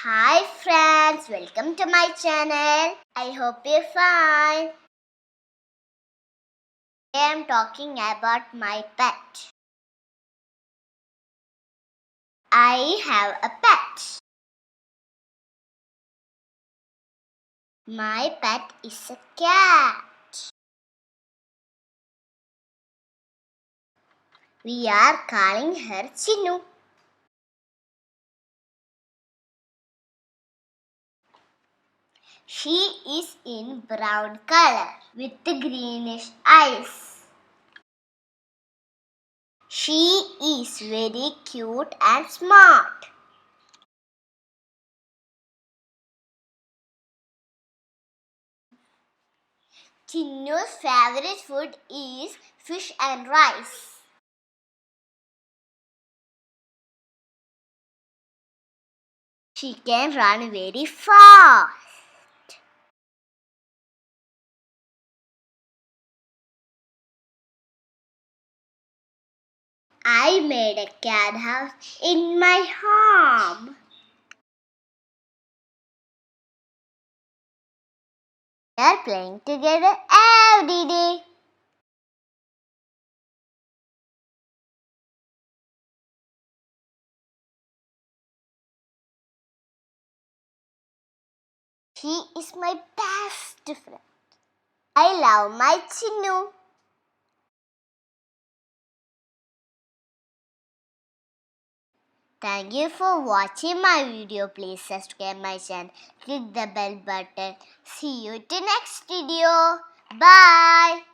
Hi friends, welcome to my channel. I hope you're fine. Today I am talking about my pet. I have a pet. My pet is a cat. We are calling her Chinnu. She is in brown color with greenish eyes. She is very cute and smart. Chinnu's favorite food is fish and rice. She can run very fast. I made a cat house in my home. We are playing together every day. She is my best friend. I love my Chinnu. Thank you for watching my video. Please subscribe my channel. Click the bell button. See you to next video. Bye.